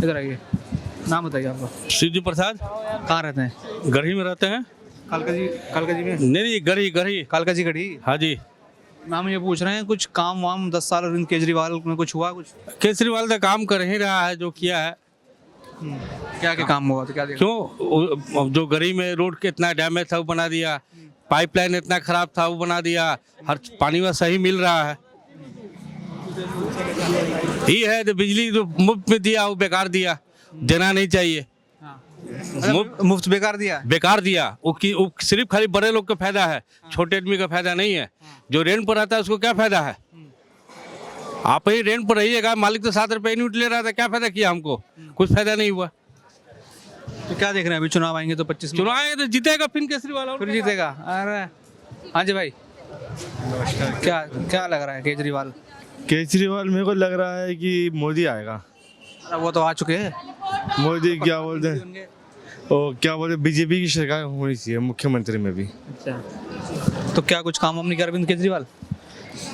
इधर आइए, नाम बताइए आपका। सिद्धू प्रसाद। कहाँ रहते हैं? गढ़ी में रहते हैं। कालका जी में? नहीं, गढ़ी गढ़ी। कालका जी गढ़ी। हाँ जी। नाम ये पूछ रहे हैं कुछ काम वाम 10 साल अरविंद केजरीवाल में कुछ हुआ कुछ? केजरीवाल तो काम कर ही रहा है जो किया है। क्या क्या काम हुआ तो क्या देखा? जो गढ़ी में रोड के इतना डैमेज था वो बना दिया, पाइपलाइन इतना खराब था वो बना दिया, हर पानी में सही मिल रहा है। ये है तो बिजली जो मुफ्त में दिया वो बेकार दिया, देना नहीं चाहिए। मुफ्त बेकार दिया? बेकार दिया। वो सिर्फ खाली बड़े लोग का फायदा है, छोटे आदमी का फायदा नहीं है। जो रेंट पर आता है उसको क्या फायदा है? आप ही रेंट पर रहिएगा, मालिक तो 7 रुपये यूनिट ले रहा था, क्या फायदा किया हमको? कुछ फायदा नहीं हुआ। तो क्या देख रहे हैं अभी चुनाव आएंगे तो 25 चुनाव आएंगे तो जीतेगा फिर केजरीवाल, फिर जीतेगा। अरे हाँ जी भाई, क्या क्या लग रहा है केजरीवाल? केजरीवाल मेरे को लग रहा है कि मोदी आएगा। अरे वो तो आ चुके हैं। मोदी क्या बोलते हैं, ओ क्या बोलते हैं, बीजेपी की सरकार होनी चाहिए मुख्यमंत्री में भी। अच्छा, तो क्या कुछ काम हम नहीं कर अरविंद केजरीवाल?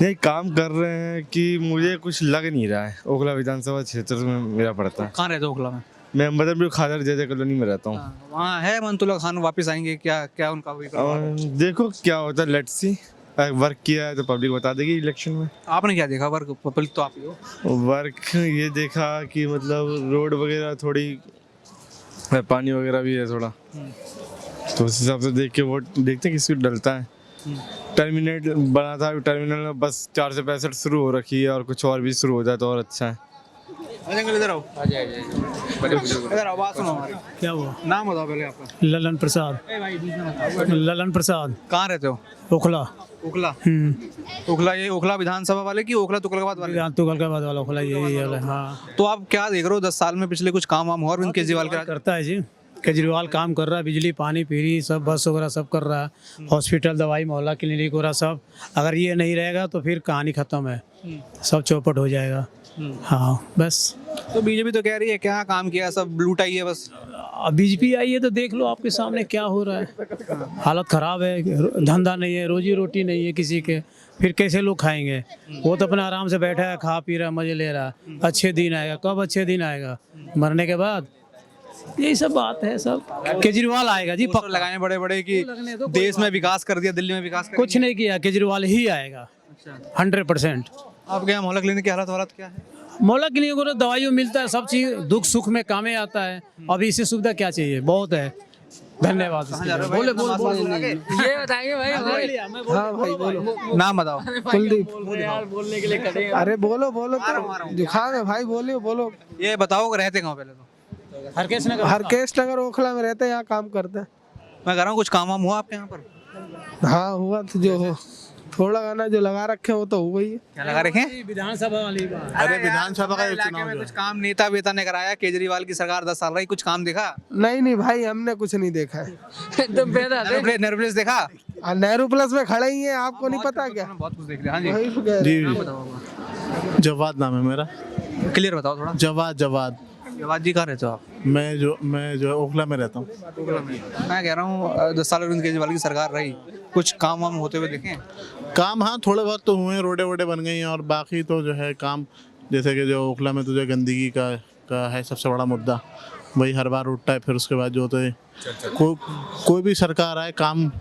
नहीं, काम कर रहे हैं कि मुझे कुछ लग नहीं रहा है। ओखला विधानसभा क्षेत्र में मेरा पड़ता है। कहाँ रहते हो ओखला में? मैं मदनपुर खादर जैसे कॉलोनी में रहता हूँ। वहाँ है मंतुला खान वापस आएंगे क्या? क्या उनका हुई? देखो क्या होता है, लेट्स सी। वर्क किया है तो पब्लिक बता देगी इलेक्शन में। आपने क्या देखा वर्क? पब्लिक तो आप ही हो। वर्क ये देखा कि मतलब रोड वगैरह थोड़ी, पानी वगैरह भी है थोड़ा, तो उस हिसाब से देख के वोट देखते हैं किसको डलता है। टर्मिनेट बना था, टर्मिनल में बस 4 से 65 शुरू हो रखी है, और कुछ और भी शुरू हो जाए तो और अच्छा है। इधर आओ, इधर आओ, बात सुनो हमारी। क्या हुआ? नाम बताओ पहले आपका। ललन प्रसाद। ललन प्रसाद, कहाँ रहते हो? ओखला। ओखला? ओखला, ये ओखला विधानसभा वाले की ओखला तुगलकाबाद वाले? तुगलकाबाद वाला ओखला, यही है। हाँ, तो आप क्या देख रहे हो 10 साल में पिछले कुछ काम वाम हुआ अरविंद केजरीवाल का? करता है जी, केजरीवाल काम कर रहा है। बिजली पानी फ्री सब, बस वगैरह सब कर रहा है। हॉस्पिटल दवाई मोहल्ला क्लिनिक वगैरह सब। अगर ये नहीं रहेगा तो फिर कहानी खत्म है, सब चौपट हो जाएगा। हाँ बस। तो बीजेपी तो कह रही है क्या काम किया, सब लूटा ही है बस। अब बीजेपी आई है तो देख लो आपके सामने क्या हो रहा है। हालत खराब है, धंधा नहीं है, रोजी रोटी नहीं है किसी के, फिर कैसे लोग खाएंगे? वो तो अपना आराम से बैठा है, खा पी रहा है, मजे ले रहा है। अच्छे दिन आएगा कब? अच्छे दिन आएगा मरने के बाद। यही सब बात है। सब केजरीवाल आएगा जी, पोस्टर लगाए बड़े बड़े कि देश में विकास कर दिया, दिल्ली में विकास कर कुछ नहीं किया, केजरीवाल ही आएगा 100%। आपके यहाँ मोहल्ला क्लिनिक की हालत क्या है? मोहल्ला क्लिनिक को दवाइयों मिलता है, सब चीज दुख सुख में कामे आता है। अब इससे सुविधा क्या चाहिए? बहुत है। धन्यवाद। बोले ये बताएंगे भाई। हाँ भाई बोलो, नाम बताओ। कुलदीप। बोलने के लिए खड़े हैं। अरे बोलो बोलो, दिखा दो भाई, बोलिए बोलो। ये बताओ रहते कहाँ पहले तो? हरकेश नगर ओखला में रहते हैं, यहाँ काम करते हैं। मैं कह रहा हूँ कुछ काम वाम हुआ आपके यहाँ पर? हाँ हुआ तो जो हो, थोड़ा गाना जो लगा रखे वो तो हुआ ही है। क्या लगा रखे? विधानसभा वाली बात। अरे विधानसभा का इलाके में कुछ काम नेता वेता ने कराया? केजरीवाल की सरकार 10 साल रही, कुछ काम देखा? नहीं भाई, हमने कुछ नहीं देखा है। तुम बेदा दे। नेहरू प्लेस देखा? नेहरू प्लस में खड़े ही हैं, आपको नहीं पता क्या? बहुत कुछ देख लिया। हाँ जी, वही तो कह रहे हैं। जी, बताओ आपका। जवाद नाम है मेरा। क्लियर बताओ थोड़ा। जवाद। जवाद जी कहाँ रहते हो आप? मैं जो ओखला में रहता हूँ। मैं कह रहा हूँ 10 साल अरविंद केजरीवाल की सरकार रही, कुछ काम वाम होते हुए देखे? काम हाँ थोड़े बहुत तो हुए, रोडे वोडे बन गई हैं, और बाकी तो जो है काम, जैसे कि जो ओखला में तो जो गंदगी का है सबसे बड़ा मुद्दा, वही हर बार उठता है। फिर उसके बाद जो होता है कोई भी सरकार आए, काम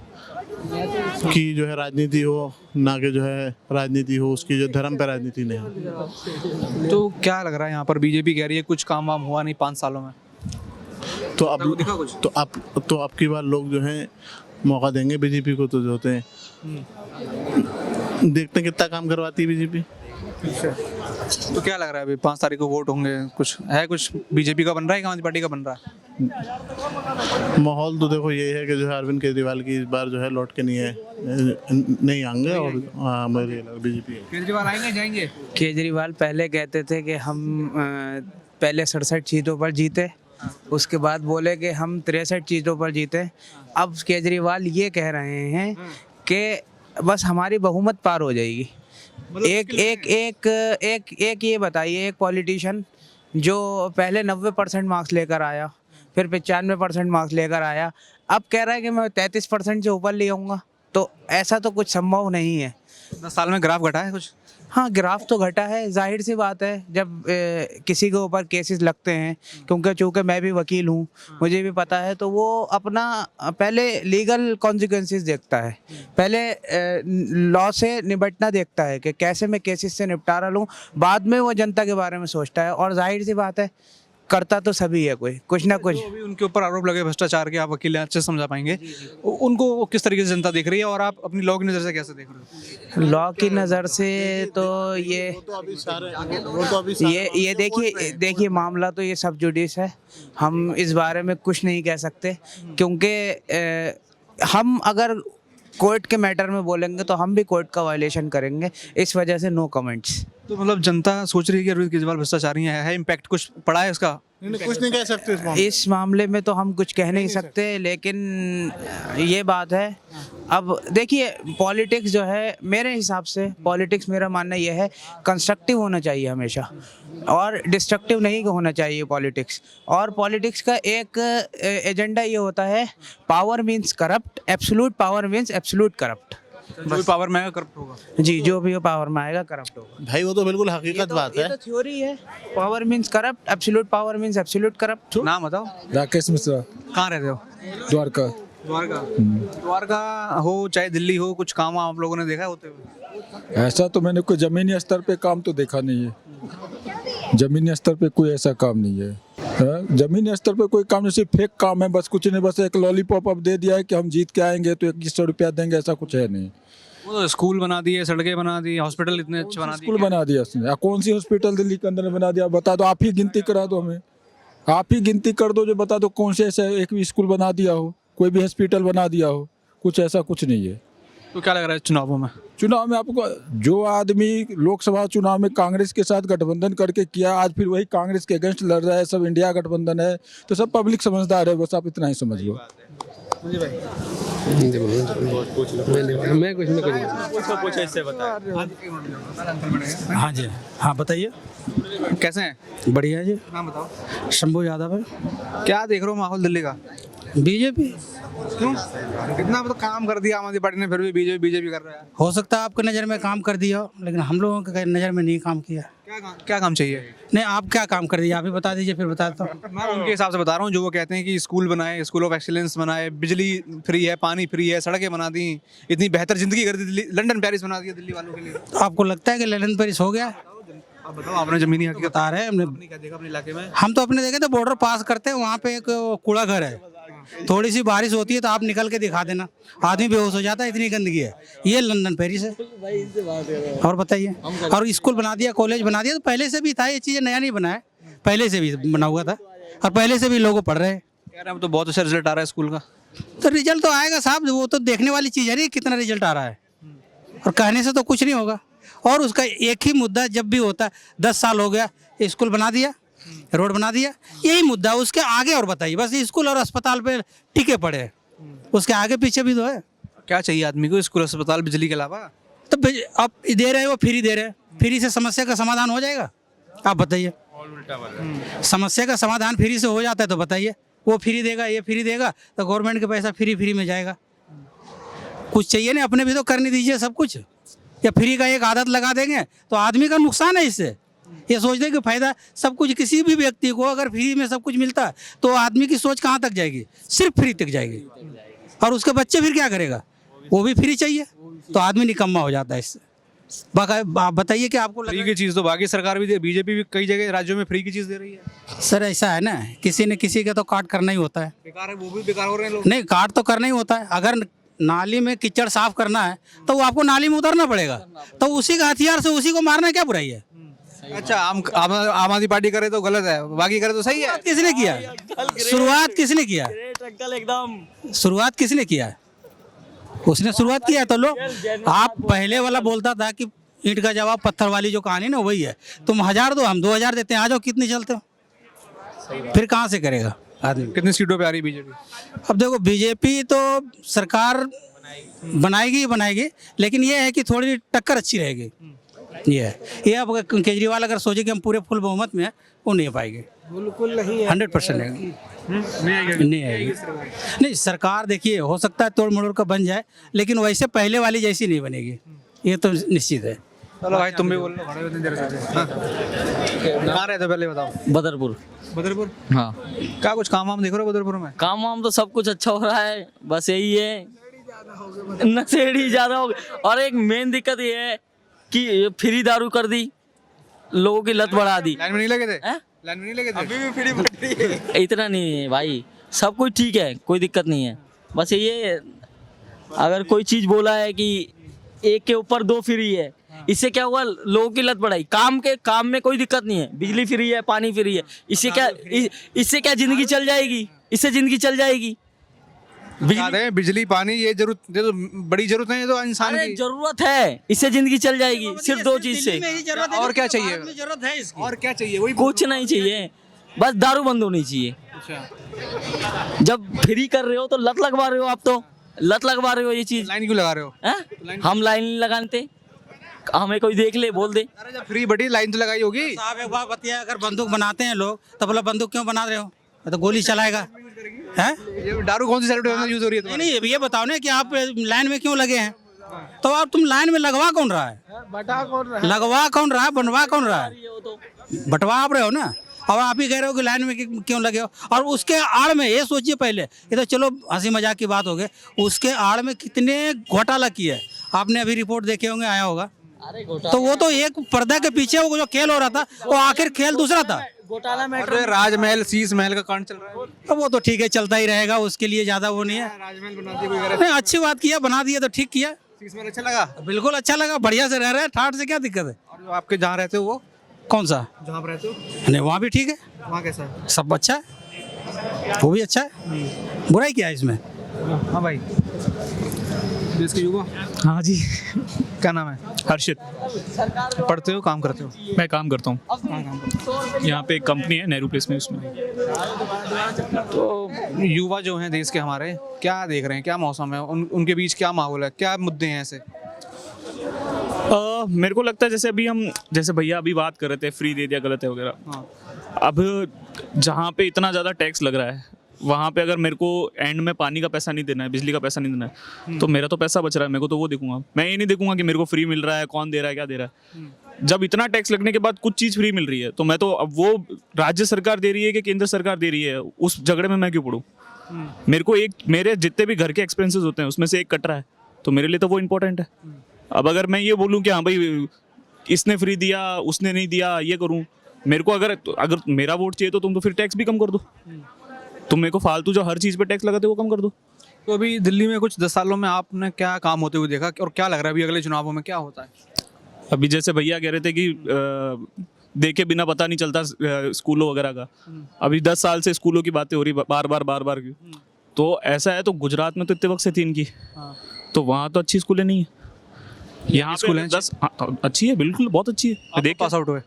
की जो है राजनीति हो, ना कि जो है राजनीति हो उसकी जो धर्म पे राजनीति नहीं हो। तो क्या लग रहा है यहाँ पर? बीजेपी कह रही है कुछ काम वाम हुआ नहीं 5 सालों में। तो अब तो अब की बार लोग जो है मौका देंगे बीजेपी को, तो जो होते हैं देखते हैं कितना काम करवाती है बीजेपी। तो क्या लग रहा है अभी 5 तारीख को वोट होंगे, कुछ है? कुछ बीजेपी का बन रहा है, कौन सी पार्टी का बन रहा है? माहौल तो देखो ये है कि जो है अरविंद केजरीवाल की इस बार जो है लौट के नहीं आएंगे, और हाँ मेरे बीजेपी केजरीवाल आएंगे जाएंगे? केजरीवाल पहले कहते थे कि हम पहले 67 सीटों पर जीते, उसके बाद बोले कि हम 63 सीटों पर जीते। अब केजरीवाल ये कह रहे हैं कि बस हमारी बहुमत पार हो जाएगी। एक ये बताइए, एक पॉलिटिशियन जो पहले 90% मार्क्स लेकर आया, फिर 95% मार्क्स लेकर आया, अब कह रहा है कि मैं 33% से ऊपर ले आऊँगा। तो ऐसा तो कुछ संभव नहीं है। 10 साल में ग्राफ घटा है कुछ? हाँ, ग्राफ तो घटा है, जाहिर सी बात है। जब किसी के ऊपर केसेस लगते हैं, क्योंकि चूँकि मैं भी वकील हूँ, मुझे भी पता है, तो वो अपना पहले लीगल कॉन्सिक्वेंसेस देखता है, पहले लॉ से निपटना देखता है कि कैसे मैं केसेस से निपटारा लूँ, बाद में वो जनता के बारे में सोचता है। और जाहिर सी बात है, करता तो सभी है, कोई कुछ ना कुछ। जो अभी उनके ऊपर आरोप लगे भ्रष्टाचार के, आप वकील हैं, अच्छे से समझा पाएंगे उनको वो किस तरीके से जनता देख रही है, और आप अपनी लॉ की नज़र से कैसे देख रहे हो? लॉ की नज़र से तो ये देखिए मामला तो ये सब जुडिस है, हम इस बारे में कुछ नहीं कह सकते, क्योंकि हम अगर कोर्ट के मैटर में बोलेंगे तो हम भी कोर्ट का वायलेशन करेंगे, इस वजह से नो कमेंट्स। तो मतलब जनता सोच रही है कि अरविंद केजरीवाल भ्रष्टाचारी है इम्पैक्ट कुछ पड़ा है इसका? नहीं, कुछ नहीं कह सकते इस मामले में। इस मामले में तो हम कुछ कह नहीं सकते, लेकिन ये बात है, अब देखिए पॉलिटिक्स जो है, मेरे हिसाब से पॉलिटिक्स, मेरा मानना ये है, कंस्ट्रक्टिव होना चाहिए हमेशा, और डिस्ट्रक्टिव नहीं होना चाहिए पॉलिटिक्स। और पॉलिटिक्स का एक एजेंडा ये होता है, power means corrupt, absolute power means absolute corrupt. जो पावर में करप्ट होगा। जी, जो भी पावर में आएगा करप्ट होगा। भाई वो तो बिल्कुल हकीकत बात ये है। तो थ्योरी है, power means corrupt, absolute power means absolute corrupt. नाम बताओ। राकेश मिश्रा, कहाँ रहते हो? द्वारका। द्वारका। द्वारका हो चाहे दिल्ली हो, कुछ काम आप लोगों ने देखा है होते हुए? ऐसा तो मैंने कोई जमीनी स्तर पे काम तो देखा नहीं है, जमीनी स्तर पे कोई ऐसा काम नहीं है। जमीनी स्तर पे कोई काम नहीं, सिर्फ फेक काम है, बस कुछ नहीं, बस एक लॉलीपॉप अब दे दिया है कि हम जीत के आएंगे तो 2100 रुपया देंगे, ऐसा कुछ है नहीं। वो तो स्कूल बना दिए, सड़कें बना दी, हॉस्पिटल इतने अच्छे बना दिए। स्कूल बना दिया उसने, कौन सी हॉस्पिटल दिल्ली के अंदर बना दिया बता दो, आप ही गिनती करा दो हमें, आप ही गिनती कर दो जो बता दो कौन से ऐसा एक भी स्कूल बना दिया हो, कोई भी हॉस्पिटल बना दिया हो, कुछ ऐसा कुछ नहीं है। तो क्या लग रहा है चुनावों में? चुनाव में आपको जो आदमी लोकसभा चुनाव में कांग्रेस के साथ गठबंधन करके किया, आज फिर वही कांग्रेस के अगेंस्ट लड़ रहा है, सब इंडिया गठबंधन है, तो सब पब्लिक समझदार है, बस आप इतना ही समझ लो। मैं कुछ हाँ जी, हाँ बताइए। कैसे हैं? बढ़िया जी। नाम बताओ। शंभू यादव है। क्या देख रहे हो माहौल दिल्ली का? बीजेपी। क्यों? इतना तो काम कर दिया आम आदमी पार्टी ने, फिर भी बीजेपी कर रहा है। हो सकता है आपकी नज़र में काम कर दिया हो, लेकिन हम लोगों की नज़र में नहीं काम किया। क्या काम चाहिए? नहीं, आप क्या काम कर दिया आप ही बता दीजिए, फिर बताता हूँ। मैं उनके हिसाब से बता रहा हूँ, जो वो कहते हैं कि स्कूल बनाए, स्कूल ऑफ एक्सीलेंस बनाए, बिजली फ्री है, पानी फ्री है, सड़कें बना दी, इतनी बेहतर जिंदगी कर दी दिल्ली, लंदन पेरिस बना दिया दिल्ली वालों के लिए। तो आपको लगता है कि लंदन पेरिस हो गया? आप बताओ, आपने जमीनी हकीकत बता रहे हैं हमने, क्या देखा अपने इलाके में? हम तो अपने देखे तो बॉर्डर पास करते हैं, वहाँ पे एक कूड़ा घर है, थोड़ी सी बारिश होती है तो आप निकल के दिखा देना, आदमी बेहोश हो जाता है, इतनी गंदगी है। ये लंदन पेरिस है। और बताइए, और स्कूल बना दिया, कॉलेज बना दिया, तो पहले से भी था, ये चीज़ें नया नहीं बना है, पहले से भी बना हुआ था, और पहले से भी लोग पढ़ रहे हैं। कह रहे हैं तो बहुत अच्छा रिजल्ट आ रहा है स्कूल का। तो रिजल्ट तो आएगा साहब, वो तो देखने वाली चीज़ है नहीं कितना रिजल्ट आ रहा है, और कहने से तो कुछ नहीं होगा। और उसका एक ही मुद्दा जब भी होता है, 10 साल हो गया, स्कूल बना दिया, रोड बना दिया, यही मुद्दा। उसके आगे और बताइए, बस स्कूल और अस्पताल पे टिके पड़े हैं, उसके आगे पीछे भी तो है। क्या चाहिए आदमी को? स्कूल, अस्पताल, बिजली के अलावा? तो आप दे रहे हो, फ्री दे रहे हैं, फ्री से समस्या का समाधान हो जाएगा? आप बताइए, समस्या का समाधान फ्री से हो जाता है तो बताइए। वो फ्री देगा, ये फ्री देगा, तो गवर्नमेंट का पैसा फ्री में जाएगा। कुछ चाहिए ना, अपने भी तो करने दीजिए सब कुछ। या फ्री का एक आदत लगा देंगे तो आदमी का नुकसान है इससे। ये सोचते हैं कि फायदा सब कुछ, किसी भी व्यक्ति को अगर फ्री में सब कुछ मिलता है तो आदमी की सोच कहाँ तक जाएगी? सिर्फ फ्री तक जाएगी। और उसके बच्चे फिर क्या करेगा? वो भी फ्री चाहिए, तो आदमी निकम्मा हो जाता है इससे। आप बताइए कि आपको फ्री की चीज़ तो बाकी सरकार भी दे, बीजेपी भी कई जगह राज्यों में फ्री की चीज़ दे रही है। सर ऐसा है ना, किसी न किसी का तो काट करना ही होता है। बेकार है, वो भी बेकार हो रहे हैं लोग। नहीं, काट तो करना ही होता है। अगर नाली में कीचड़ साफ करना है तो वो आपको नाली में उतरना पड़ेगा, तो उसी का हथियार से उसी को मारना क्या बुराई है? अच्छा, आम आदमी पार्टी करे तो गलत है, बाकी करे तो सही है। किसने किया? शुरुआत किसने किया? शुरुआत किसने किया है? उसने शुरुआत किया है। तो लो, आप पहले वाला बोलता था कि ईंट का जवाब पत्थर वाली जो कहानी ना, वही है। तुम 1000 दो, हम 2000 देते हैं, आ जाओ, कितने चलते हो? फिर कहाँ से करेगा आदमी? कितनी सीटों पे आ रही बीजेपी? अब देखो, बीजेपी तो सरकार बनाएगी, लेकिन ये है कि थोड़ी टक्कर अच्छी रहेगी। ये अब केजरीवाल अगर सोचे कि हम पूरे फुल बहुमत में हैं, वो नहीं पाएंगे। बिल्कुल नहीं, 100% नहीं। नहीं आएगी। नहीं, सरकार देखिए हो सकता है तोड़ मरोड़ का बन जाए, लेकिन वैसे पहले वाली जैसी नहीं बनेगी, ये तो निश्चित है। चलो भाई तुम भी बोल लो, खड़े होते हैं देर से। हाँ। कहाँ रहते हो पहले बताओ? बदरपुर। बदरपुर। हाँ, क्या कुछ काम वाम देख रहे हो बदरपुर में? काम वाम तो सब कुछ अच्छा हो रहा है, बस यही है नशेड़ी ज्यादा हो गए। और एक मेन दिक्कत ये है कि फ्री दारू कर दी, लोगों की लत बढ़ा दी। लाइन में नहीं लगे थे? हैं? लाइन में नहीं लगे थे? अभी भी फ्री बढ़ रही है। इतना नहीं है भाई, सब कुछ ठीक है, कोई दिक्कत नहीं है। बस ये अगर कोई चीज बोला है कि एक के ऊपर दो फ्री है, इससे क्या हुआ, लोगों की लत बढ़ाई। काम में कोई दिक्कत नहीं है, बिजली फ्री है, पानी फ्री है, इससे क्या जिंदगी चल जाएगी, इससे जिंदगी चल जाएगी। बिजली पानी ये तो बड़ी जरूरत है, ये तो इंसान अरे की जरूरत है, इससे जिंदगी चल जाएगी, सिर्फ दो चीज से। और क्या चाहिए? जरूरत है इसकी। और क्या चाहिए? वही कुछ नहीं चाहिए, बस दारू बंद होनी चाहिए। अच्छा, जब फ्री कर रहे हो तो लत लगवा रहे हो, आप तो लत लगवा रहे हो ये चीज। लाइन क्यों लगा रहे हो? हैं? हम लाइन नहीं लगाते, हमें कोई देख ले बोल दे। अरे जब फ्री बड़ी लाइन तो लगाई होगी। साहब एक बात बताइए, अगर बंदूक बनाते हैं लोग तो बोला बंदूक क्यों बना रहे हो, तो गोली चलाएगा है। ये दारू कौन सी साइड यूज हो रही है तुम्हारी? नहीं, ये बताओ ना कि आप लाइन में क्यों लगे हैं, तो आप तुम लाइन में लगवा कौन रहा है, लगवा कौन रहा है, बनवा कौन रहा है, बंटवा आप रहे हो ना। और आप ही कह रहे हो कि लाइन में क्यों लगे हो, और उसके आड़ में ये सोचिए, पहले ये तो चलो हंसी मजाक की बात हो गई, उसके आड़ में कितने घोटाला किया है, आपने अभी रिपोर्ट देखे होंगे, आया होगा। तो वो तो एक पर्दा के पीछे वो जो खेल हो रहा था, वो आखिर खेल दूसरा था। घोटाला में अरे राजमहल शीश महल का कांड चल रहा है। तो वो तो ठीक है, चलता ही रहेगा, उसके लिए ज्यादा वो नहीं है। राजमहल बना दिया कोई करे? नहीं, अच्छी बात किया, बना दिया तो ठीक किया, शीश महल अच्छा लगा? बिल्कुल अच्छा लगा, बढ़िया से रह रहे हैं, ठाठ से क्या दिक्कत है। और जो आपके जहाँ रहते हो वो कौन सा? जहाँ पर रहते हो नहीं, वहाँ भी ठीक है, वहाँ कैसा है? सब अच्छा है, वो भी अच्छा है, बुराई क्या है इसमें। हाँ भाई, देश के युवा। हाँ जी। क्या नाम है? हर्षित। पढ़ते हो, काम करते हो? मैं काम करता हूँ, यहाँ पे एक कंपनी है नेहरू प्लेस में, उसमें। तो युवा जो हैं देश के हमारे, क्या देख रहे हैं, क्या मौसम है, उनके बीच क्या माहौल है, क्या मुद्दे हैं ऐसे? मेरे को लगता है जैसे भैया अभी बात कर रहे थे फ्री दे दिया, गलत है वगैरह। हाँ। अब जहाँ पे इतना ज़्यादा टैक्स लग रहा है, वहाँ पे अगर मेरे को एंड में पानी का पैसा नहीं देना है, बिजली का पैसा नहीं देना है, तो मेरा तो पैसा बच रहा है, मेरे को तो वो देखूंगा। मैं ये नहीं देखूंगा कि मेरे को फ्री मिल रहा है, कौन दे रहा है, क्या दे रहा है। जब इतना टैक्स लगने के बाद कुछ चीज़ फ्री मिल रही है, तो मैं तो अब वो राज्य सरकार दे रही है कि केंद्र सरकार दे रही है, उस झगड़े में मैं क्यों पढ़ूँ। मेरे जितने भी घर के एक्सपेंसेस होते हैं उसमें से एक कट रहा है, तो मेरे लिए तो वो इम्पोर्टेंट है। अब अगर मैं ये बोलूँ कि हाँ भाई इसने फ्री दिया, उसने नहीं दिया, ये करूँ, मेरे को अगर मेरा वोट चाहिए तो तुम तो फिर टैक्स भी कम कर दो। तुम मेरे को फालतू जो हर चीज़ पे टैक्स लगाते हो वो कम कर दो। तो अभी दिल्ली में कुछ 10 सालों में आपने क्या काम होते हुए देखा, और क्या लग रहा है अभी अगले चुनावों में क्या होता है? अभी जैसे भैया कह रहे थे कि देखे बिना पता नहीं चलता स्कूलों वगैरह का, अभी 10 साल से स्कूलों की बातें हो रही बार बार की। तो ऐसा है, तो गुजरात में तो इतने वक्त से थी इनकी, तो वहाँ तो अच्छी स्कूलें नहीं है। यहाँ स्कूल है 10 अच्छी है, बिल्कुल बहुत अच्छी है। देख पास आउट हुए?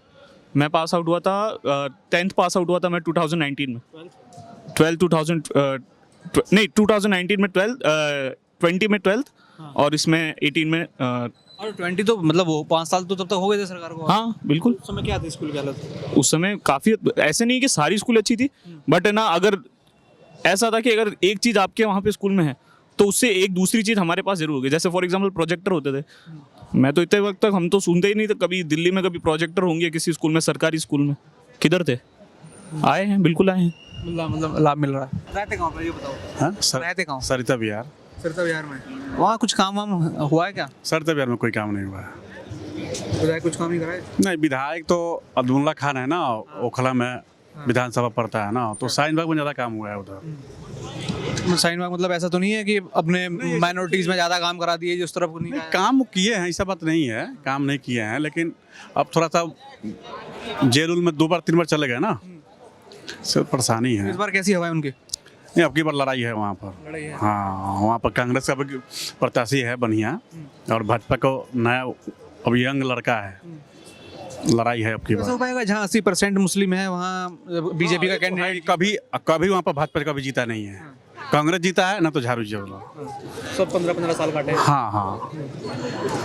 मैं पास आउट हुआ था 10th पास आउट हुआ था मैं 2019 में। 2019 में 12th, 20 में 12th, और इसमें 18 में और 20 तो मतलब वो 5 साल तो तब तक हो गए थे सरकार को। हाँ बिल्कुल। उस समय क्या थी स्कूल की हालत? उस समय काफ़ी, ऐसे नहीं कि सारी स्कूल अच्छी थी, बट है ना, अगर ऐसा था कि अगर एक चीज़ आपके वहाँ पे स्कूल में है तो उससे एक दूसरी चीज़ हमारे पास जरूर होगी। जैसे फॉर एग्जांपल प्रोजेक्टर होते थे, मैं तो इतने वक्त तक हम तो सुनते ही नहीं थे कभी दिल्ली में कभी प्रोजेक्टर होंगे किसी स्कूल में, सरकारी स्कूल में। किधर थे? आए हैं, बिल्कुल आए हैं। मतलब लाभ मिल रहा है। रहते कहाँ पर ये बताओ? हाँ, रहते कहाँ? सरिता विहार। सरिता विहार में वहाँ कुछ काम वाम हुआ है क्या? सरिता विहार में कोई काम नहीं हुआ है। विधायक कुछ काम ही कराए? नहीं, विधायक तो अब्दुल्ला खान है ना, ओखला में विधानसभा पड़ता है ना, तो शाहीन बाग में ज़्यादा काम हुआ है उधर। शाहीन बाग मतलब ऐसा तो नहीं है कि अपने माइनॉरिटीज़ में ज़्यादा काम करा दिए, जिस तरफ नहीं काम किए हैं, ऐसा बात नहीं है, काम नहीं किए हैं, लेकिन अब थोड़ा सा जेल में 2 बार 3 बार चले गए ना, सब परेशानी है। इस बार कैसी हवा है उनकी? नहीं, अब की बार लड़ाई है वहाँ पर। लड़ाई है? हाँ, वहाँ पर कांग्रेस का प्रत्याशी है बढ़िया, और भाजपा को नया अब यंग लड़का है, लड़ाई है अब की बार। हो पाएगा जहाँ 80% मुस्लिम है वहाँ बीजेपी का कैंडिडेट? कभी वहाँ पर भाजपा कभी जीता नहीं है। कांग्रेस जीता है ना तो झाड़ू जीता। सब 15-15 साल काटे। हाँ हाँ,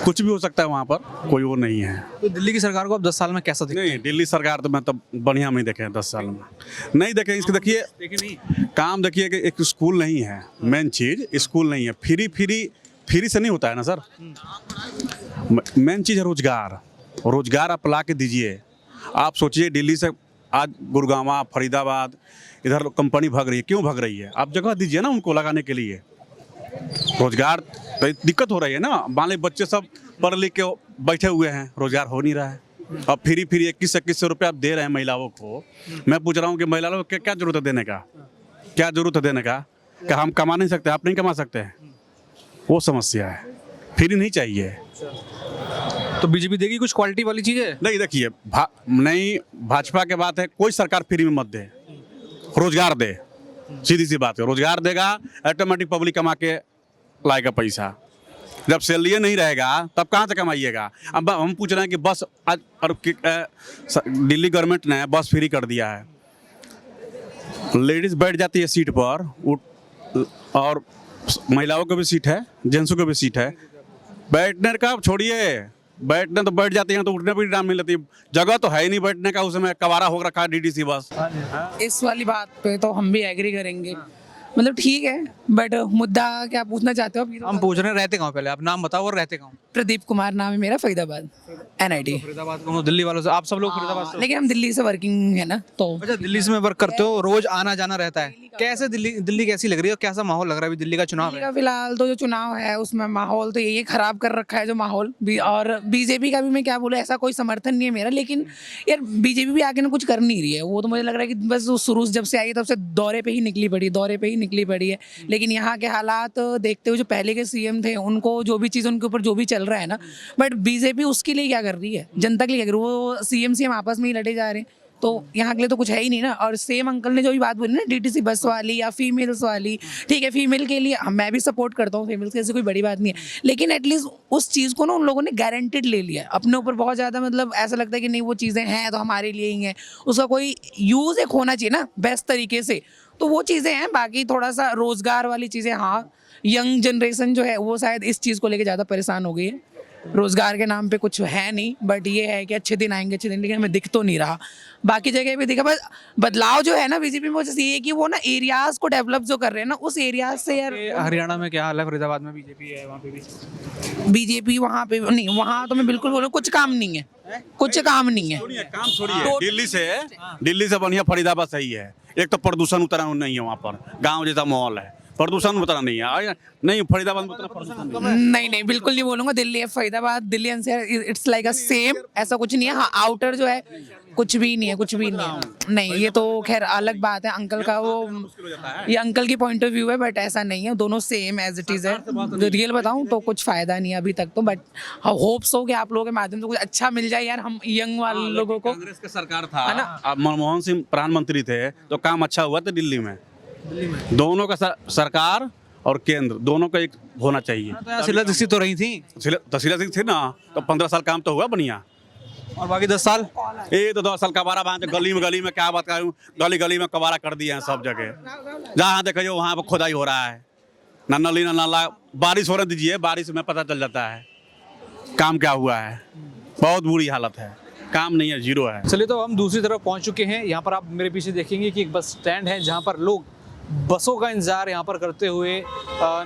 कुछ भी हो सकता है वहाँ पर, कोई वो नहीं है। तो दिल्ली की सरकार को अब 10 साल में कैसा दिखता है? नहीं, दिल्ली सरकार तो मैं तो बढ़िया नहीं देखे हैं 10 साल में, नहीं देखे। इसके देखिए काम, देखिए कि एक स्कूल नहीं है, मेन चीज स्कूल नहीं है। फ्री से नहीं होता है ना सर, मेन चीज है रोजगार। रोजगार आप ला के दीजिए। आप सोचिए दिल्ली से आज गुड़गांव, फरीदाबाद, इधर कंपनी भाग रही है, क्यों भाग रही है? आप जगह दीजिए ना उनको लगाने के लिए। रोजगार तो दिक्कत हो रही है ना, मान लीजिए बच्चे सब पढ़ लिख के बैठे हुए हैं, रोजगार हो नहीं रहा है। अब फ्री 2100 रुपये आप दे रहे हैं महिलाओं को। मैं पूछ रहा हूँ कि महिलाओं को क्या जरूरत है देने का? क्या जरूरत है देने का? क्या हम कमा नहीं सकते? आप नहीं कमा सकते हैं, वो समस्या है। फ्री नहीं चाहिए। तो बीजेपी देगी कुछ क्वालिटी वाली चीजें? नहीं, देखिए नहीं, भाजपा के बात है, कोई सरकार फ्री में मत दे, रोजगार दे। सीधी सी बात है, रोजगार देगा ऑटोमेटिक पब्लिक कमा के लाएगा पैसा। जब सैलरी नहीं रहेगा तब कहाँ से कमाइएगा? अब हम पूछ रहे हैं कि बस आज और दिल्ली गवर्नमेंट ने बस फ्री कर दिया है, लेडीज बैठ जाती है सीट पर, और महिलाओं को भी सीट है, जेंट्सों को भी सीट है। बैठने का छोड़िए, बैठने तो बैठ जाते हैं तो उठने भी टाइम नहीं लेती। जगह तो है ही नहीं बैठने का, उसमें कवारा हो रखा है डीडीसी बस। इस वाली बात पे तो हम भी एग्री करेंगे, मतलब ठीक है, बट मुद्दा क्या पूछना चाहते हो आप? हम पूछ रहे हैं रहते कहाँ, पहले आप नाम बताओ और रहते कहाँ? प्रदीप कुमार नाम है मेरा, फरीदाबाद NIT। फरीदाबाद को दिल्ली वालों से, आप सब लोग फरीदाबाद से? लेकिन हम दिल्ली से वर्किंग है ना, तो अच्छा, दिल्ली से में वर्क करते हो, रोज आना जाना रहता है। कैसे दिल्ली कैसी लग रही है और कैसा माहौल लग रहा है अभी दिल्ली का चुनाव दिल्ली है? का फिलहाल तो जो चुनाव है उसमें माहौल तो यही खराब कर रखा है जो माहौल भी। और बीजेपी का भी मैं क्या बोलूँ, ऐसा कोई समर्थन नहीं है मेरा, लेकिन यार बीजेपी भी आगे ना कुछ कर नहीं रही है। वो तो मुझे लग रहा है कि बस वो शुरू जब से आई है तब से दौरे पे ही निकली पड़ी है। लेकिन यहाँ के हालात देखते हुए जो पहले के CM थे, उनको जो भी चीज़ उनके ऊपर जो भी चल रहा है ना, बट बीजेपी उसके लिए क्या कर रही है, जनता के लिए क्या कर रही है? वो CM आपस में ही लड़े जा रहे हैं, तो यहाँ के लिए तो कुछ है ही नहीं ना। और सेम अंकल ने जो भी बात बोली ना DTC बस वाली या फीमेल्स वाली, ठीक है, फीमेल के लिए मैं भी सपोर्ट करता हूँ, फीमेल्स की ऐसी कोई बड़ी बात नहीं है, लेकिन एटलीस्ट उस चीज़ को ना उन लोगों ने गारंटेड ले लिया है अपने ऊपर बहुत ज़्यादा। मतलब ऐसा लगता है कि नहीं, वो चीज़ें हैं तो हमारे लिए ही हैं, उसका कोई यूज़ एक होना चाहिए ना बेस्ट तरीके से, तो वो चीज़ें हैं। बाकी थोड़ा सा रोज़गार वाली चीज़ें, हाँ, यंग जनरेशन जो है वो शायद इस चीज़ को लेकर ज़्यादा परेशान हो गई है। रोज़गार के नाम पे कुछ है नहीं, बट ये है कि अच्छे दिन आएंगे, लेकिन हमें दिख तो नहीं रहा। बाकी जगह भी दिखा, बस बदलाव जो है ना बीजेपी में, वो जैसे ये कि वो ना एरियाज़ को डेवलप जो कर रहे हैं ना, उस एरियाज से यार। हरियाणा में क्या हाल है? फरीदाबाद में बीजेपी है, वहाँ पे भी बीजेपी वहाँ पे नहीं, वहाँ तो मैं बिल्कुल बोलूँ कुछ काम नहीं है, कुछ काम नहीं है। काम छोड़िए, दिल्ली से बढ़िया फरीदाबाद सही है। एक तो प्रदूषण उतना नहीं है वहाँ पर, गाँव जैसा माहौल है, प्रदूषण उतना नहीं है। नहीं, फरीदाबाद में उतना प्रदूषण नहीं, बिल्कुल नहीं बोलूँगा। दिल्ली है, Faridabad, Delhi NCR, it's like a same, ऐसा कुछ नहीं है। हाँ, आउटर जो है कुछ भी नहीं है, नहीं, ये तो खैर अलग बात है। अंकल का वो, ये अंकल की पॉइंट ऑफ व्यू है, बट ऐसा नहीं है, दोनों सेम एज इट इज़ है। रियल बताऊँ तो कुछ फ़ायदा नहीं है अभी तक तो, बट होप्स हो कि आप लोगों के माध्यम से कुछ अच्छा मिल जाए यार, हम यंग वाले लोगों को। कांग्रेस का सरकार था ना, अब मनमोहन सिंह प्रधानमंत्री थे तो काम अच्छा हुआ था दिल्ली में। दोनों का सरकार और केंद्र दोनों का एक होना चाहिए। तो शीला दीक्षित तो रही थी, शीला सिंह थी ना, तो 15 साल काम तो हुआ बढ़िया, और बाकी 10 साल ये तो 10 साल कबारा बांध, गली में क्या बात करूँ, गली में कबारा कर दिए हैं सब जगह। जहाँ देखिए वहाँ पर खुदाई हो रहा है, ना नली ना नाला। बारिश होने दीजिए, बारिश में पता चल जाता है काम क्या हुआ है। बहुत बुरी हालत है, काम नहीं है, जीरो है। चलिए, तो हम दूसरी तरफ पहुंच चुके हैं। यहाँ पर आप मेरे पीछे देखेंगे कि एक बस स्टैंड है जहाँ पर लोग बसों का इंतज़ार यहाँ पर करते हुए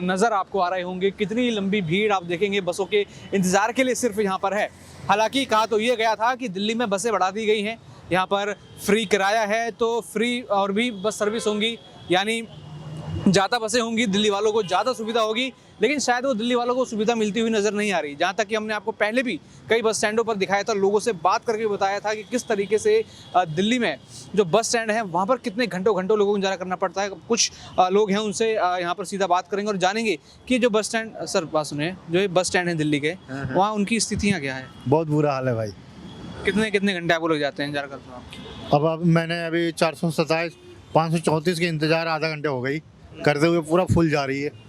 नज़र आपको आ रहे होंगे। कितनी लंबी भीड़ आप देखेंगे बसों के इंतज़ार के लिए सिर्फ यहाँ पर है। हालांकि कहा तो ये गया था कि दिल्ली में बसें बढ़ा दी गई हैं, यहाँ पर फ्री किराया है, तो फ्री और भी बस सर्विस होंगी, यानी ज़्यादा बसें होंगी, दिल्ली वालों को ज़्यादा सुविधा होगी। लेकिन शायद वो दिल्ली वालों को सुविधा मिलती हुई नज़र नहीं आ रही। जहाँ तक कि हमने आपको पहले भी कई बस स्टैंडों पर दिखाया था, लोगों से बात करके बताया था कि किस तरीके से दिल्ली में जो बस स्टैंड है वहाँ पर कितने घंटों लोगों को इंतजार करना पड़ता है। कुछ लोग हैं, उनसे यहाँ पर सीधा बात करेंगे और जानेंगे कि जो बस स्टैंड, सर बात सुनिए, जो ये बस स्टैंड है दिल्ली के, वहाँ उनकी स्थितियाँ क्या है? बहुत बुरा हाल है भाई। कितने घंटे आपको लग जाते हैं इंतजार करते हो? अब मैंने अभी 427 534 के इंतजार आधा घंटे हो गई करते हुए, पूरा फुल जा रही है।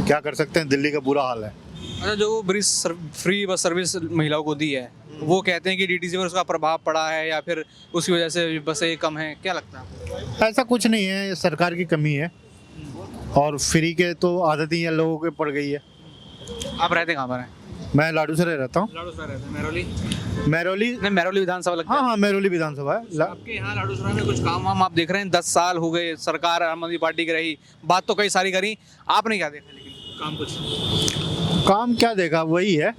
क्या कर सकते हैं, दिल्ली का बुरा हाल है। अच्छा, जो फ्री बस सर्विस महिलाओं को दी है, वो कहते हैं कि DTC पर उसका प्रभाव पड़ा है या फिर उसकी वजह से बसें कम हैं, क्या लगता है आपको? ऐसा कुछ नहीं है, ये सरकार की कमी है। और फ्री के तो आदत ही है लोगों के पड़ गई है। आप रहते कहाँ पर हैं? मैं लाडू से रहता हूँ। लाडू सराय रहते हैं। मेहरौली? महरौली, नहीं, मेहरौली विधानसभा लगता है। हाँ महरौली विधानसभा है। आपके यहाँ लाडू सराय में कुछ काम वाम आप देख रहे हैं? 10 साल हो गए, सरकार आम आदमी पार्टी की रही, बात तो कई सारी करी, आपने क्या देखा लेकिन काम कुछ? काम क्या देखा, वही है,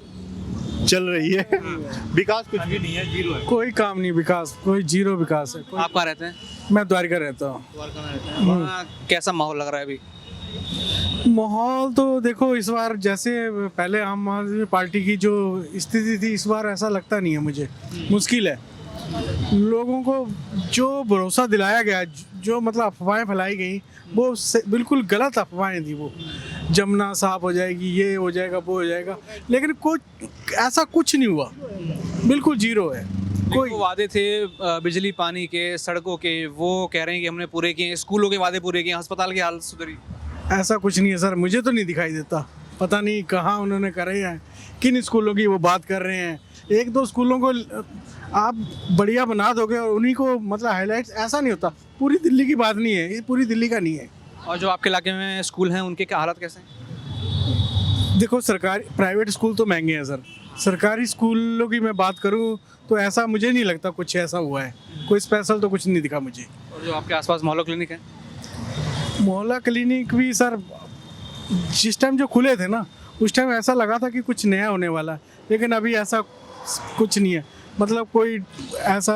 चल रही है। विकास कुछ भी नहीं है, जीरो है। कोई काम नहीं, विकास कोई जीरो विकास है। आप कहाँ रहते हैं? मैं द्वारका रहता हूँ। द्वारका में रहते हैं। वहाँ कैसा माहौल लग रहा है अभी? माहौल तो देखो इस बार जैसे पहले आम आदमी पार्टी की जो स्थिति थी, इस बार ऐसा लगता नहीं है मुझे। मुश्किल है। लोगों को जो भरोसा दिलाया गया, जो मतलब अफवाहें फैलाई गई, वो बिल्कुल गलत अफवाहें थी। वो जमुना साफ हो जाएगी, ये हो जाएगा, वो हो जाएगा, लेकिन कुछ ऐसा कुछ नहीं हुआ, बिल्कुल जीरो है। कोई वादे थे बिजली पानी के, सड़कों के, वो कह रहे हैं कि हमने पूरे किए, स्कूलों के वादे पूरे किए, अस्पताल की हालत सुधरी। ऐसा कुछ नहीं है सर, मुझे तो नहीं दिखाई देता। पता नहीं कहाँ उन्होंने करे हैं, किन स्कूलों की वो बात कर रहे हैं। एक दो स्कूलों को आप बढ़िया बना दोगे और उन्हीं को मतलब हाईलाइट्स, ऐसा नहीं होता। पूरी दिल्ली की बात नहीं है, ये पूरी दिल्ली का नहीं है। और जो आपके इलाके में स्कूल हैं उनके क्या हालत कैसे हैं? देखो सरकारी प्राइवेट स्कूल तो महंगे हैं सर। सरकारी स्कूलों की मैं बात करूं तो ऐसा मुझे नहीं लगता कुछ ऐसा हुआ है। कोई स्पेशल तो कुछ नहीं दिखा मुझे। और जो आपके आसपास मोहल्ला क्लिनिक है? मोहल्ला क्लिनिक भी सर जिस टाइम जो खुले थे ना, उस टाइम ऐसा लगा था कि कुछ नया होने वाला है, लेकिन अभी ऐसा कुछ नहीं है। मतलब कोई ऐसा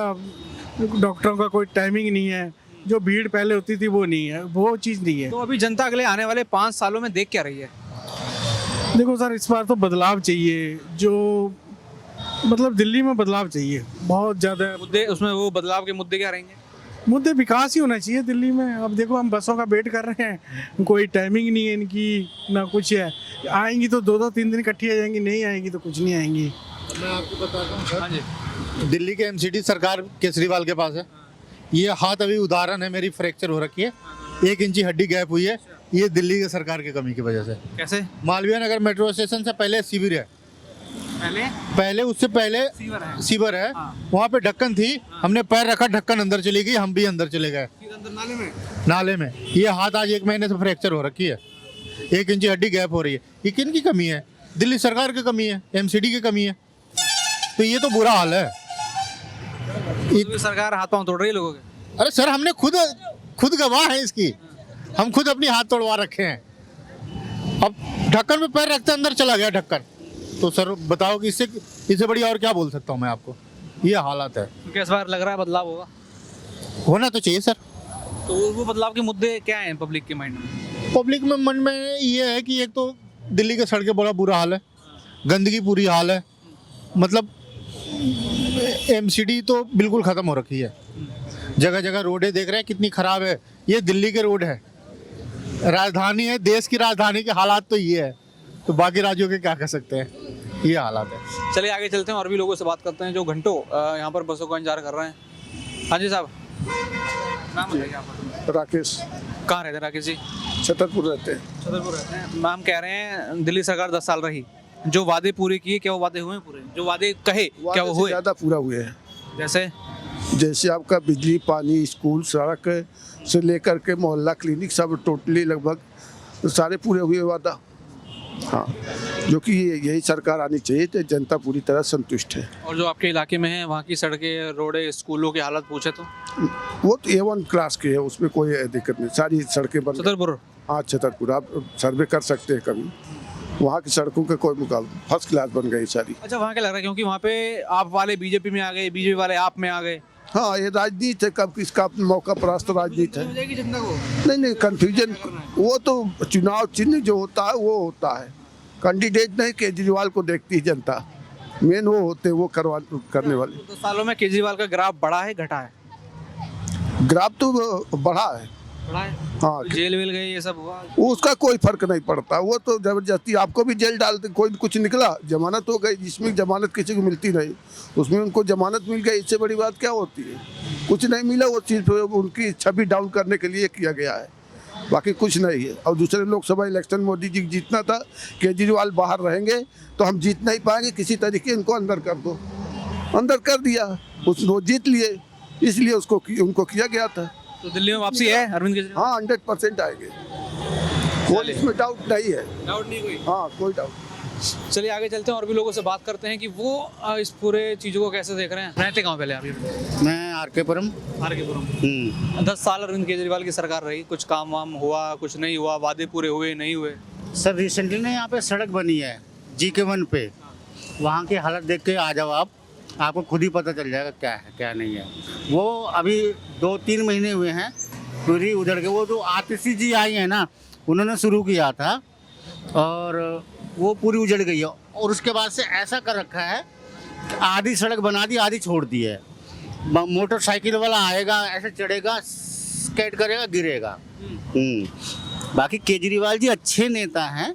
डॉक्टरों का कोई टाइमिंग नहीं है, जो भीड़ पहले होती थी वो नहीं है, वो चीज़ नहीं है। तो अभी जनता अगले आने वाले 5 सालों में देख क्या रही है? देखो सर, इस बार तो बदलाव चाहिए, जो मतलब दिल्ली में बदलाव चाहिए बहुत ज़्यादा। मुद्दे उसमें, वो बदलाव के मुद्दे क्या रहेंगे? मुद्दे विकास ही होना चाहिए दिल्ली में। अब देखो हम बसों का वेट कर रहे हैं, कोई टाइमिंग नहीं है इनकी, ना कुछ है। आएंगी तो 2-3 दिन इकट्ठी आ जाएंगी, नहीं आएंगी तो कुछ नहीं आएंगी। मैं आपको बताता हूँ हाँ जी। दिल्ली के एमसीडी सरकार केजरीवाल के पास है। ये हाथ अभी उदाहरण है, मेरी फ्रैक्चर हो रखी है, 1 इंची हड्डी गैप हुई है, ये दिल्ली के सरकार की कमी की वजह से। कैसे? मालवीय नगर मेट्रो स्टेशन से पहले शिविर है, पहले उससे पहले सीवर है। वहाँ पे ढक्कन थी, हमने पैर रखा, ढक्कन अंदर चली गई, हम भी अंदर चले गए नाले में। ये हाथ आज 1 महीने से फ्रैक्चर हो रखी है, 1 इंची हड्डी गैप हो रही है। ये किन की कमी है? दिल्ली सरकार की कमी है, एमसीडी की कमी है। तो ये तो बुरा हाल है। तो सरकार हाथ पांव तोड़ रही है लोगों के। अरे सर, हमने खुद गवाह है इसकी, हम खुद अपनी हाथ तोड़वा रखे हैं। अब ढक्कन में पैर रखते अंदर चला गया ढक्कन, तो सर बताओ कि इससे बढ़िया और क्या बोल सकता हूँ मैं आपको। ये हालात है। तो इस बार लग रहा है बदलाव होगा? होना तो चाहिए सर। तो वो बदलाव के मुद्दे क्या हैं पब्लिक के माइंड में? पब्लिक में मन में ये है कि एक तो दिल्ली के सड़कें बड़ा बुरा हाल है, गंदगी पूरी हाल है, मतलब एमसीडी तो बिल्कुल ख़त्म हो रखी है। जगह जगह रोडें देख रहे हैं कितनी ख़राब है। ये दिल्ली के रोड है, राजधानी है, देश की राजधानी के हालात तो ये है, तो बाकी राज्यों के क्या कर सकते हैं, ये हालात है। चलिए आगे चलते हैं और भी लोगों से बात करते हैं जो घंटों यहाँ पर बसों का इंतजार कर रहे हैं। हाँ जी साहब, नाम बताइए आप? राकेश। कहाँ रहते हैं राकेश जी? छतरपुर रहते हैं। छतरपुर रहते हैं। मैम कह रहे हैं दिल्ली सरकार 10 साल रही, जो वादे पूरे किए, क्या वो वादे हुए पूरे? जो वादे कहे क्या वो हुए? ज़्यादा पूरा हुए हैं। जैसे आपका बिजली, पानी, स्कूल, सड़क से लेकर के मोहल्ला क्लिनिक सब टोटली लगभग सारे पूरे हुए वादा। हाँ, जो कि यही सरकार आनी चाहिए, तो जनता पूरी तरह संतुष्ट है। और जो आपके इलाके में है वहाँ की सड़कें, रोडें, स्कूलों की हालत पूछे तो वो तो A1 क्लास के है, उसमें कोई दिक्कत नहीं, सारी सड़कें बन। छतरपुर? हाँ छतरपुर, आप सर्वे कर सकते हैं कभी, वहाँ की सड़कों का कोई मुकाबला, फर्स्ट क्लास बन गई सारी। अच्छा, वहाँ क्या लग रहा है क्योंकि वहाँ पे आप वाले बीजेपी में आ गए, बीजेपी वाले आप में आ गए? हाँ, ये राजनीति है, कब किसका मौका परास्त राजनीति है। नहीं, कन्फ्यूजन वो तो चुनाव चिन्ह जो होता है वो होता है, कैंडिडेट नहीं, केजरीवाल को देखती है जनता, मेन वो होते वो करने वाले। 2 सालों में केजरीवाल का ग्राफ बढ़ा है घटा है? ग्राफ तो बढ़ा है। हाँ, जेल वेल गए ये सब हुआ? उसका कोई फर्क नहीं पड़ता, वो तो जबरदस्ती आपको भी जेल डालते, कोई कुछ निकला, जमानत हो गई, जिसमें जमानत किसी को मिलती नहीं, उसमें उनको जमानत मिल गई, इससे बड़ी बात क्या होती है? कुछ नहीं मिला, वो चीज़ उनकी छवि डाउन करने के लिए किया गया है, बाकी कुछ नहीं है। और दूसरे लोकसभा इलेक्शन मोदी जी जीतना था, केजरीवाल बाहर रहेंगे तो हम जीत नहीं पाएंगे, किसी तरीके इनको अंदर कर दो, अंदर कर दिया, वो जीत लिए, इसलिए उनको किया गया था। तो दिल्ली में वापसी है अरविंद केजरीवाल? हाँ, 100% आएंगे। कोई इसमें डाउट नहीं है। डाउट नहीं कोई। हाँ, कोई डाउट। चलिए आगे चलते हैं और भी लोगों से बात करते हैं कि वो इस पूरे चीज़ों को कैसे देख रहे हैं। रहते कहाँ पहले आप ये? मैं आरकेपुरम। 10 साल अरविंद केजरीवाल की सरकार रही, कुछ काम वाम हुआ, कुछ नहीं हुआ, वादे पूरे हुए नहीं हुए? सर रिसेंटली ना यहाँ पे सड़क बनी है GK1 पे, वहाँ की हालत देख के आ जाओ आप, आपको खुद ही पता चल जाएगा क्या है क्या नहीं है। वो अभी 2-3 महीने हुए हैं पूरी उधड़ के। वो जो आतिशी जी आई है ना, उन्होंने शुरू किया था और वो पूरी उजड़ गई है। और उसके बाद से ऐसा कर रखा है, आधी सड़क बना दी, आधी छोड़ दी है। मोटरसाइकिल वाला आएगा, ऐसे चढ़ेगा, स्केट करेगा, गिरेगा। बाकी केजरीवाल जी अच्छे नेता हैं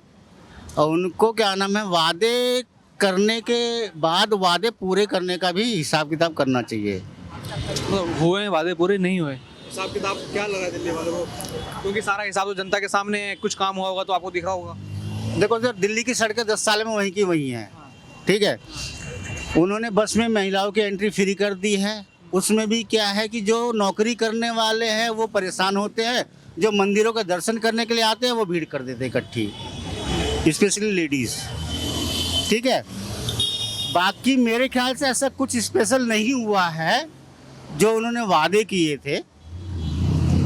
और उनको क्या नाम है, वादे करने के बाद वादे पूरे करने का भी हिसाब किताब करना चाहिए। मतलब हुए वादे पूरे नहीं हुए, हिसाब किताब क्या लगा दिल्ली वालों को? क्योंकि सारा हिसाब तो जनता के सामने है, कुछ काम हुआ होगा तो आपको दिख रहा होगा। देखो सर, दिल्ली की सड़कें 10 साल में वहीं की वहीं हैं, ठीक है। उन्होंने बस में महिलाओं की एंट्री फ्री कर दी है। उसमें भी क्या है कि जो नौकरी करने वाले हैं वो परेशान होते हैं, जो मंदिरों का दर्शन करने के लिए आते हैं वो भीड़ कर देते हैं इकट्ठी, स्पेशली लेडीज़, ठीक है। बाकी मेरे ख्याल से ऐसा कुछ स्पेशल नहीं हुआ है। जो उन्होंने वादे किए थे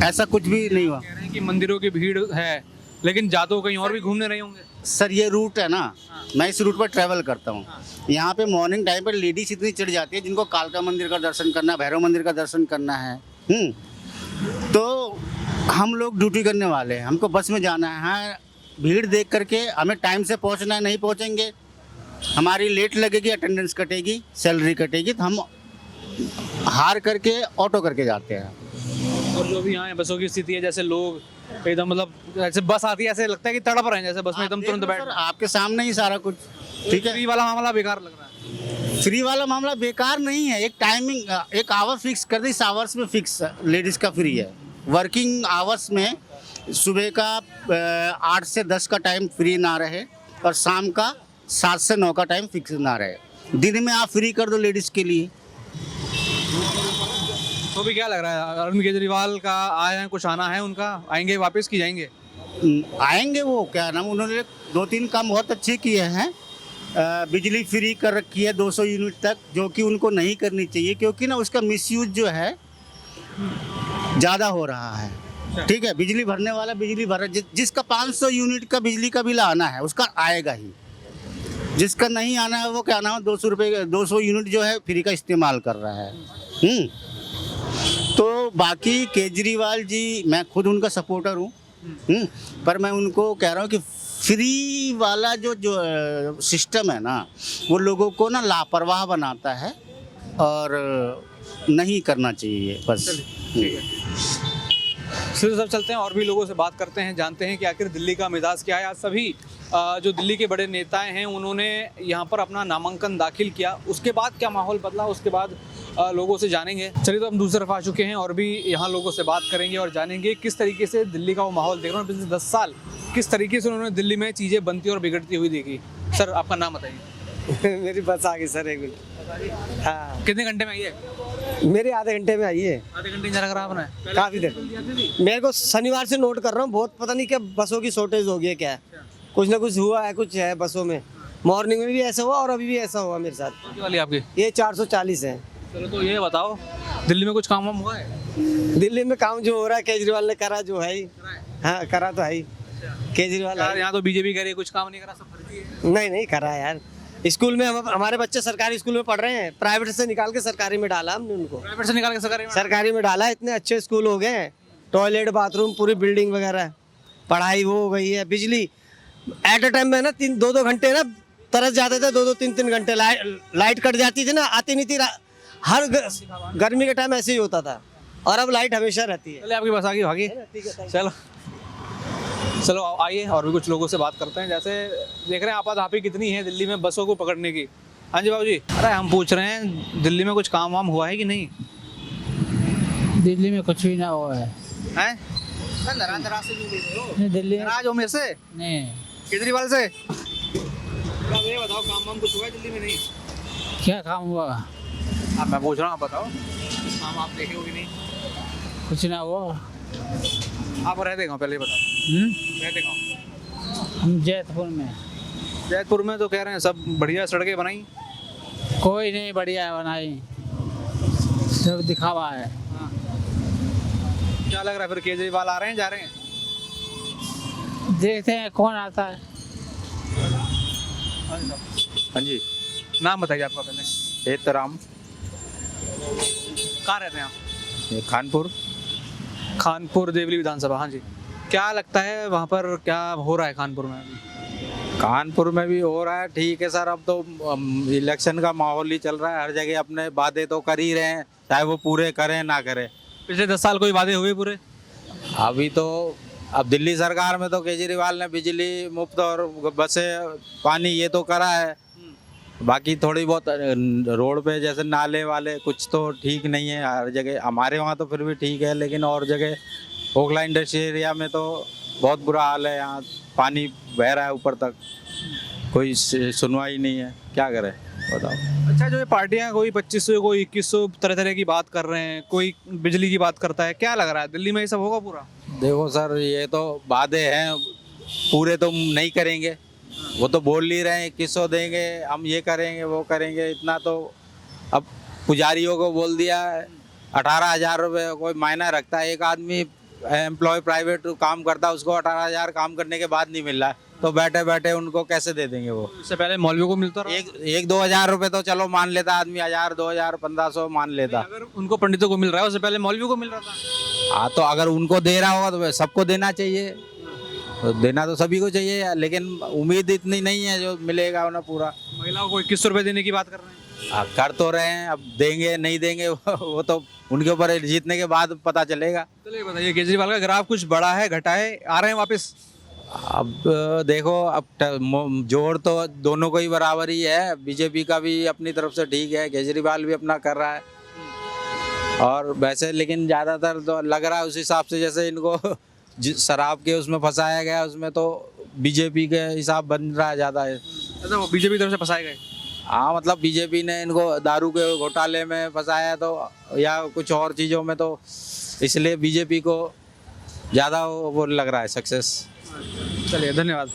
ऐसा कुछ भी नहीं हुआ। कह रहे हैं कि मंदिरों की भीड़ है, लेकिन जातो कहीं और भी घूमने रहे होंगे। सर ये रूट है ना, मैं इस रूट पर ट्रैवल करता हूँ। यहाँ पे मॉर्निंग टाइम पर लेडीज इतनी चढ़ जाती है जिनको कालका मंदिर का दर्शन करना है, भैरव मंदिर का दर्शन करना है। तो हम लोग ड्यूटी करने वाले हैं, हमको बस में जाना है। हाँ, भीड़ देख करके हमें टाइम से पहुँचना है, नहीं पहुँचेंगे हमारी लेट लगेगी, अटेंडेंस कटेगी, सैलरी कटेगी, तो हम हार करके ऑटो करके जाते हैं। और जो भी यहाँ बसों की स्थिति है, जैसे लोग एकदम मतलब जैसे बस आती है ऐसे लगता है कि तड़प रहे हैं, जैसे बस में एकदम तुरंत बैठ। आपके सामने ही सारा कुछ, ठीक है। फ्री वाला मामला बेकार लग रहा है। फ्री वाला मामला बेकार नहीं है। एक टाइमिंग, एक आवर फिक्स कर दे, इस आवर्स में फिक्स लेडीज़ का फ्री है। वर्किंग आवर्स में सुबह का 8 से 10 का टाइम फ्री ना रहे और शाम का 7 से 9 का टाइम फिक्स ना रहे। दिन में आप फ्री कर दो लेडीज़ के लिए। तो भी क्या लग रहा है, अरविंद केजरीवाल का आए हैं, कुछ आना है उनका, आएंगे वापस की जाएंगे? आएंगे वो, क्या नाम, उन्होंने 2-3 काम बहुत अच्छे किए हैं। बिजली फ्री कर रखी है 200 यूनिट तक, जो कि उनको नहीं करनी चाहिए, क्योंकि ना उसका मिसयूज जो है ज़्यादा हो रहा है, ठीक है। बिजली भरने वाला बिजली भर, जिसका 500 यूनिट का बिजली का बिल आना है उसका आएगा ही, जिसका नहीं आना है वो क्या नाम 200 रुपये 200 यूनिट जो है फ्री का इस्तेमाल कर रहा है। तो बाकी केजरीवाल जी, मैं खुद उनका सपोर्टर हूँ, पर मैं उनको कह रहा हूँ कि फ्री वाला जो सिस्टम है ना, वो लोगों को ना लापरवाह बनाता है और नहीं करना चाहिए बस। सीधे सब चलते हैं और भी लोगों से बात करते हैं, जानते हैं कि आखिर दिल्ली का मिजाज क्या है। आज सभी जो दिल्ली के बड़े नेताएं हैं उन्होंने यहाँ पर अपना नामांकन दाखिल किया, उसके बाद क्या माहौल बदला, उसके बाद लोगों से जानेंगे। चलिए, तो हम दूसरी तरफ आ चुके हैं और भी यहाँ लोगों से बात करेंगे और जानेंगे किस तरीके से दिल्ली का वो माहौल देख रहे हैं। पिछले 10 साल किस तरीके से उन्होंने दिल्ली में चीज़ें बनती और बिगड़ती हुई देखी। सर, आपका नाम बताइए। मेरी बस आ गई सर, एक मिनट। हाँ, कितने घंटे में आई है? मेरे आधे घंटे में आई है। आधे घंटे इंतजार करा आपने? काफ़ी देर। मेरे को शनिवार से नोट कर रहा हूँ, बहुत पता नहीं क्या बसों की शॉर्टेज हो गई है, क्या है, कुछ ना कुछ हुआ है, कुछ है बसों में। मॉर्निंग में भी ऐसा हुआ और अभी भी ऐसा हुआ मेरे साथ। कौन सी वाली आपकी? ये 440 है। चलो, तो ये बताओ, दिल्ली में कुछ काम वाम हुआ है? दिल्ली में काम जो हो रहा है केजरीवाल ने करा, जो है ही। हाँ, करा तो है ही केजरीवाल। यार, यहाँ तो बीजेपी कह रही है कुछ काम नहीं करा, सब फर्जी है। नहीं नहीं करा है यार। स्कूल में हमारे बच्चे सरकारी स्कूल में पढ़ रहे हैं, प्राइवेट से निकाल के सरकारी में डाला हमने उनको। प्राइवेट से निकाल के सरकारी में डाला। इतने अच्छे स्कूल हो गए हैं, टॉयलेट, बाथरूम, पूरी बिल्डिंग वगैरह, पढ़ाई वो हो गई है। बिजली एट अ टाइम में ना 2-2 घंटे ना तरस जाते थे, 2-2 3-3 घंटे लाइट कट जाती थी ना, आती नहीं थी। हर गर्मी के टाइम ऐसे ही होता था, और अब लाइट हमेशा रहती है। चलिए, आपकी बस आ गई, भागी। चलो चलो आइए और भी कुछ लोगों से बात करते हैं। जैसे देख रहे हैं आपाधापी कितनी है दिल्ली में बसों को पकड़ने की। हाँ जी बाबू जी, अरे हम पूछ रहे हैं दिल्ली में कुछ काम वाम हुआ है कि नहीं? दिल्ली में कुछ भी ना हुआ है। हैं? नाराज से क्यों बोल रहे हो? दिल्ली नाराज हो मेरे से? नहीं। केजरीवाल से? अब ये बताओ, काम वाम कुछ हुआ है दिल्ली में? नहीं। क्या काम हुआ? अब मैं पूछ रहा हूँ, आप बताओ, काम आप देखे हो कि नहीं? कुछ ना हुआ। आप रहते कहाँ, पहले बताओ। रहते कहाँ? हम जैतपुर में। जैतपुर में तो कह रहे हैं सब बढ़िया सड़कें बनाई। कोई नहीं बढ़िया बनाई, सब दिखावा है। क्या लग रहा है फिर केजरीवाल आ रहे हैं जा रहे हैं? देखते हैं कौन आता है। हाँ जी, नाम बताइए आपका पहले। हेतराम, कहाँ रहते हैं आप? खानपुर। खानपुर देवली विधानसभा। हाँ जी, क्या लगता है वहाँ पर क्या हो रहा है कानपुर में अभी? कानपुर में भी हो रहा है, ठीक है सर। अब तो इलेक्शन का माहौल ही चल रहा है, हर जगह अपने वादे तो कर ही रहे हैं, चाहे वो पूरे करें ना करें। पिछले 10 साल कोई वादे हुए पूरे? अभी तो अब दिल्ली सरकार में तो केजरीवाल ने बिजली मुफ्त और बसें, पानी ये तो करा है। बाकी थोड़ी बहुत रोड पे जैसे नाले वाले कुछ तो ठीक नहीं है हर जगह। हमारे वहाँ तो फिर भी ठीक है, लेकिन और जगह ओखला इंडस्ट्रियल एरिया में तो बहुत बुरा हाल है। यहाँ पानी बह रहा है ऊपर तक, कोई सुनवाई नहीं है, क्या करें बताओ। अच्छा, जो ये पार्टियां कोई 2500 कोई 2100 तरह तरह की बात कर रहे हैं, कोई बिजली की बात करता है, क्या लग रहा है दिल्ली में ये सब होगा पूरा? देखो सर, ये तो वादे हैं, पूरे तो नहीं करेंगे। वो तो बोल ही रहे हैं 2100 देंगे, हम ये करेंगे वो करेंगे, इतना तो। अब पुजारियों को बोल दिया है 18,000 रुपये, कोई मायना रखता है? एक आदमी एम्प्लॉय प्राइवेट काम करता है, उसको 18,000 काम करने के बाद नहीं मिल रहा है, तो बैठे बैठे उनको कैसे दे देंगे वो? इससे पहले मौलवियों को मिलता रहा। एक 2,000 रुपये तो चलो मान लेता आदमी, 1,000 2,000 1,500 मान लेता। अगर उनको पंडितों को मिल रहा है, उससे पहले मौलवियों को मिल रहा था। हाँ, तो अगर उनको दे रहा होगा तो सबको देना चाहिए, तो देना तो सभी को चाहिए, लेकिन उम्मीद इतनी नहीं है जो मिलेगा उन्हें पूरा। महिलाओं को 2100 रुपये देने की बात कर रहे हैं। कर तो रहे हैं, अब देंगे नहीं देंगे वो तो उनके ऊपर है, जीतने के बाद पता चलेगा। चलिए बताइए, केजरीवाल का ग्राफ कुछ बढ़ा है घटा है, आ रहे हैं वापस? अब देखो, अब जोड़ तो दोनों को ही बराबर ही है। बीजेपी का भी अपनी तरफ से ठीक है, केजरीवाल भी अपना कर रहा है। और वैसे लेकिन ज़्यादातर तो लग रहा है उस हिसाब से जैसे इनको शराब के उसमें फंसाया गया, उसमें तो बीजेपी के हिसाब बन रहा है ज़्यादा है। अच्छा, वो बीजेपी तरफ से फंसाए गए? हाँ, मतलब बीजेपी ने इनको दारू के घोटाले में फंसाया तो, या कुछ और चीज़ों में, तो इसलिए बीजेपी को ज़्यादा वो लग रहा है सक्सेस। चलिए, धन्यवाद।